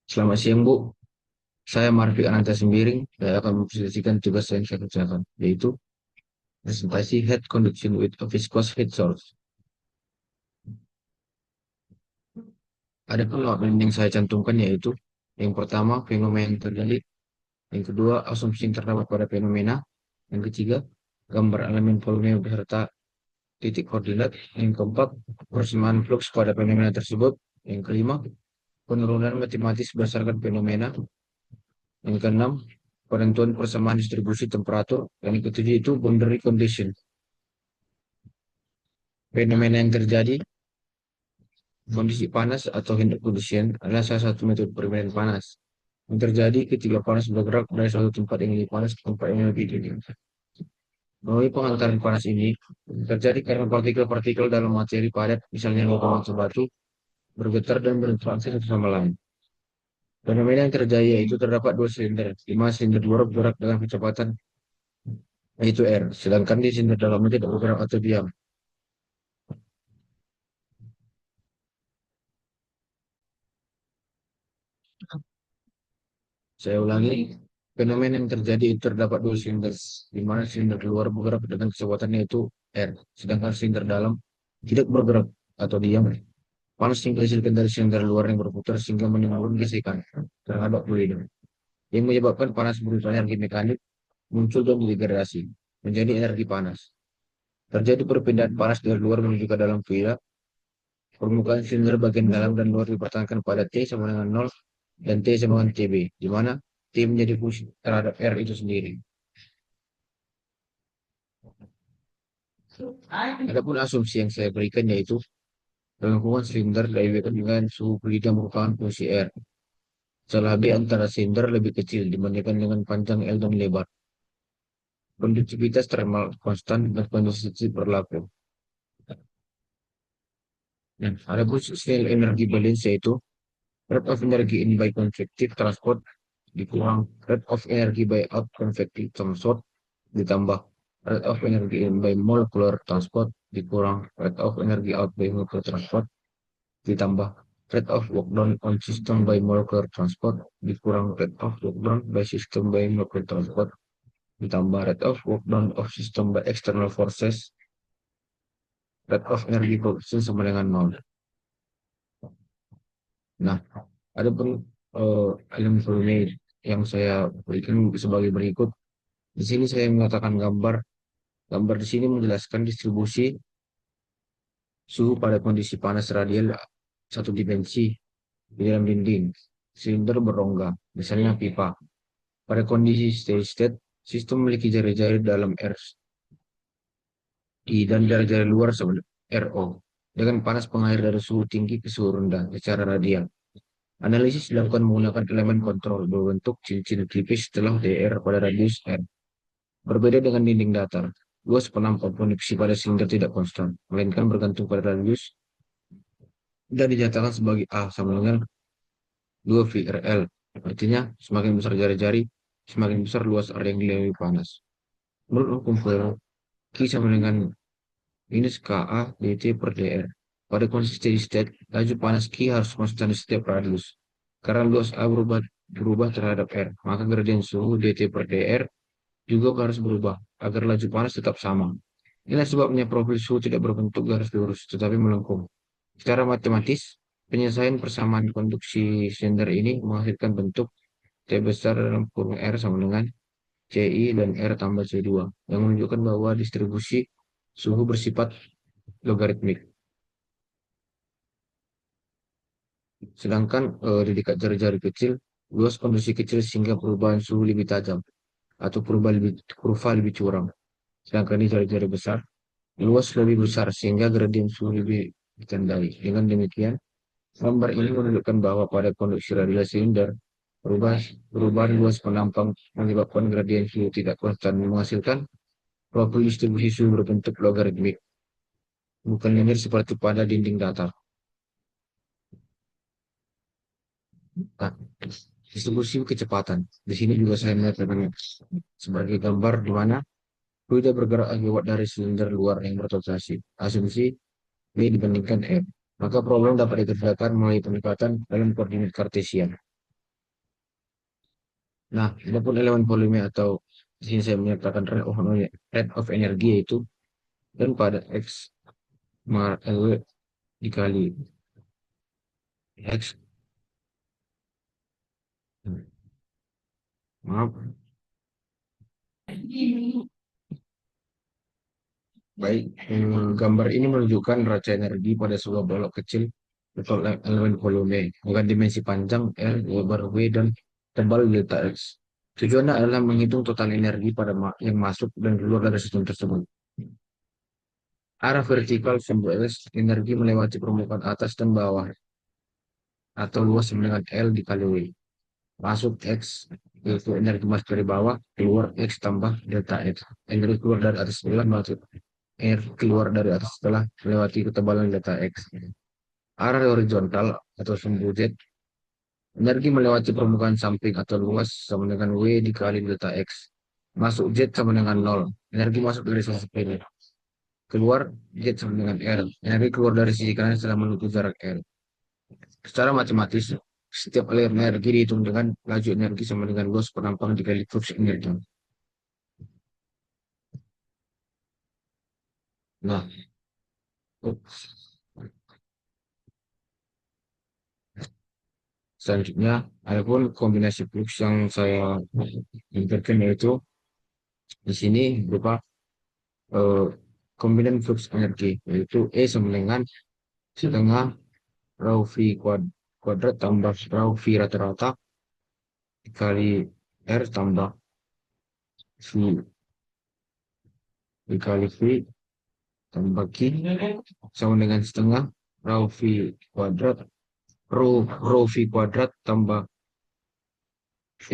Selamat siang, Bu. Saya Marfi Ananta Sembiring. Saya akan mempresentasikan tugas yang saya kerjakan, yaitu presentasi head conduction with a viscous head source. Ada penelitian yang saya cantumkan, yaitu yang pertama, fenomena yang terjadi. Yang kedua, asumsi yang terdapat pada fenomena. Yang ketiga, gambar elemen volume beserta titik koordinat. Yang keempat, persamaan flux pada fenomena tersebut. Yang kelima, penurunan matematis berdasarkan fenomena. Yang keenam, penentuan persamaan distribusi temperatur. Yang ketujuh itu boundary condition. Fenomena yang terjadi, kondisi panas atau heat condition adalah salah satu metode permainan panas yang terjadi ketika panas bergerak dari suatu tempat yang lebih panas ke tempat yang lebih dingin. Melalui pengantaran panas ini terjadi karena partikel-partikel dalam materi padat, misalnya logam atau batu, bergetar dan berinteraksi satu sama lain. Fenomena yang terjadi yaitu terdapat dua silinder, di mana silinder luar bergerak dengan kecepatan yaitu R, sedangkan di silinder dalamnya tidak bergerak atau diam. Saya ulangi, fenomena yang terjadi itu terdapat dua silinder, di mana silinder luar bergerak dengan kecepatan yaitu R, sedangkan silinder dalam tidak bergerak atau diam. Panas yang dihasilkan dari silinder luar yang berputar sehingga menimbulkan gesekan terhadap fluid yang menyebabkan panas berupa energi mekanik muncul dan degradasi menjadi energi panas. Terjadi perpindahan panas dari luar menuju ke dalam fluid. Permukaan silinder bagian dalam dan luar dipertahankan pada T sama dengan 0 dan T sama dengan TB, di mana T menjadi fungsi terhadap R itu sendiri. Adapun asumsi yang saya berikan yaitu lengkungan silinder dikalikan dengan suhu fluid yang merupakan fungsi R. Skala B antara silinder lebih kecil dibandingkan dengan panjang L dan lebar. Konduktivitas thermal konstan dan kondensasi berlaku. Nah, ada pun sel energi balance yaitu rate of energy in by convective transport dikurang rate of energy by out convective transport ditambah rate of energy in by molecular transport dikurang rate of energy out by molecular transport ditambah rate of work done on system by molecular transport dikurang rate of work done by system by molecular transport ditambah rate of work done of system by external forces rate of energy production sama dengan 0. Nah, ada pun ilmu volume yang saya berikan sebagai berikut. Di sini saya mengatakan gambar. Gambar di sini menjelaskan distribusi suhu pada kondisi panas radial satu dimensi di dalam dinding silinder berongga, misalnya pipa. Pada kondisi steady state, sistem memiliki jari-jari dalam R dan jari-jari luar sebagai RO dengan panas pengalir dari suhu tinggi ke suhu rendah secara radial. Analisis dilakukan menggunakan elemen kontrol berbentuk cincin tipis setelah DR pada radius R. Berbeda dengan dinding datar, luas penampang konduksi pada silinder tidak konstan, melainkan bergantung pada radius dan dinyatakan sebagai A sama dengan 2 VRL. Artinya, semakin besar jari-jari, semakin besar luas area yang dilalui panas. Menurut hukum Fourier, Q sama dengan minus KA dt per dr. Pada kondisi steady state, laju panas Q harus konstan di setiap radius. Karena luas A berubah terhadap R, maka gradien suhu dt per dr juga harus berubah agar laju panas tetap sama. Inilah sebabnya profil suhu tidak berbentuk garis lurus, tetapi melengkung. Secara matematis, penyelesaian persamaan konduksi silinder ini menghasilkan bentuk T besar dalam kurung R sama dengan CI dan R tambah C2 yang menunjukkan bahwa distribusi suhu bersifat logaritmik. Sedangkan di dekat jari-jari kecil, luas kondisi kecil sehingga perubahan suhu lebih tajam atau kurva lebih curam. Sedangkan di jari-jari besar, luas lebih besar sehingga gradien suhu lebih ditandai. Dengan demikian, gambar ini menunjukkan bahwa pada konduksi radial silinder, perubahan luas penampang menyebabkan gradien suhu tidak konstan menghasilkan profil distribusi suhu berbentuk logaritmik, bukan linear seperti pada dinding datar. Nah, distribusi kecepatan. Di sini juga saya melihat sebagai gambar di mana fluid bergerak akibat dari silinder luar yang berrotasi. Asumsi B dibandingkan M. Maka problem dapat dikerjakan melalui pendekatan dalam koordinat Kartesian. Nah, adapun elemen volume atau di sini saya menyatakan rate of energy yaitu dan pada X LW dikali X, maaf, baik, gambar ini menunjukkan raca energi pada sebuah balok kecil atau elemen volume dengan dimensi panjang L, lebar W, dan tebal delta X. Tujuannya adalah menghitung total energi pada yang masuk dan keluar dari sistem tersebut. Arah vertikal sumber energi melewati permukaan atas dan bawah atau luas sama dengan L dikali W. Masuk X yaitu energi masuk dari bawah, keluar X tambah delta X. Energi keluar dari atas sebelah masuk keluar dari atas setelah melewati ketebalan delta X. Arah horizontal atau sumbu Z, energi melewati permukaan samping atau luas sama dengan W dikali delta X. Masuk Z sama dengan 0. Energi masuk dari sisi kiri. Keluar Z sama dengan R. Energi keluar dari sisi kanan setelah menuju jarak R. Secara matematis, setiap aliran energi dihitung dengan laju energi sama dengan luas penampang dikali flux energi. Nah, selanjutnya, adapun kombinasi flux yang saya inginkan yaitu di sini berupa eh, kombinan flux energi, yaitu E sama dengan setengah rho V kuadrat tambah rho V rata-rata dikali R tambah V dikali V tambah Q sama dengan setengah rho V kuadrat rho V kuadrat tambah V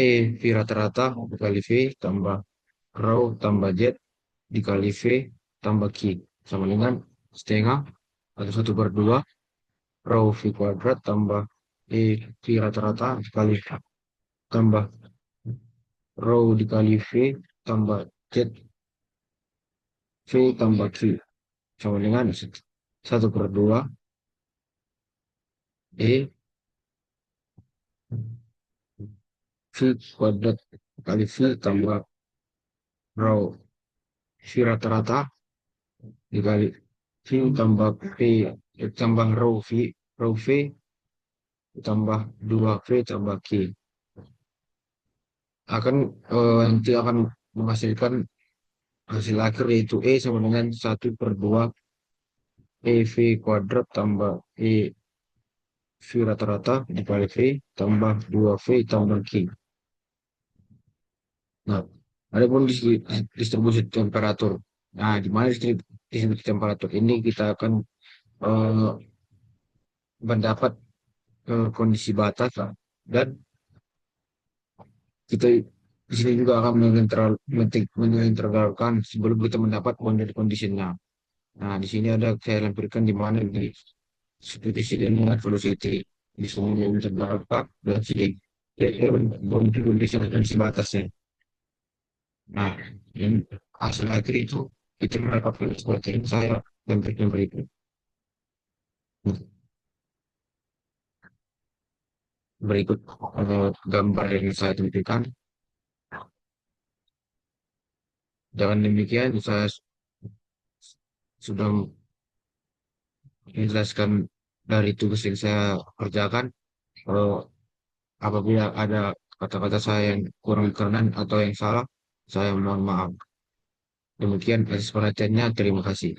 rata-rata dikali V tambah rho tambah Z dikali V tambah Q sama dengan setengah atau 1/2 rho V kuadrat tambah V rata-rata dikali tambah rho dikali V tambah Z V tambah Q sama dengan 1/2 E V kuadrat kali V tambah rho V rata-rata dikali V tambah P tambah rho V tambah 2V tambah Q akan nanti akan menghasilkan hasil akhir yaitu E sama dengan 1/2 EV kuadrat tambah V rata-rata dikali V tambah 2V tambah Q. Nah, ada pun distribusi temperatur. Nah, di mana distribusi temperatur ini kita akan eh, mendapat kondisi batas dan kita di sini juga akan mengintegralkan sebelum kita mendapat boundary conditionnya. Nah, di sini ada saya lampirkan di mana di substitusi dengan velocity di sini integralkan dan sini boundary condition dan si batasnya. Nah, yang hasil akhir itu kita mendapatkan seperti yang saya lampirkan berikut. Berikut gambar yang saya tunjukkan. Dengan demikian, saya sudah menjelaskan dari tugas yang saya kerjakan. Kalau apabila ada kata-kata saya yang kurang berkenan atau yang salah, saya mohon maaf. Demikian atas perhatiannya. Terima kasih.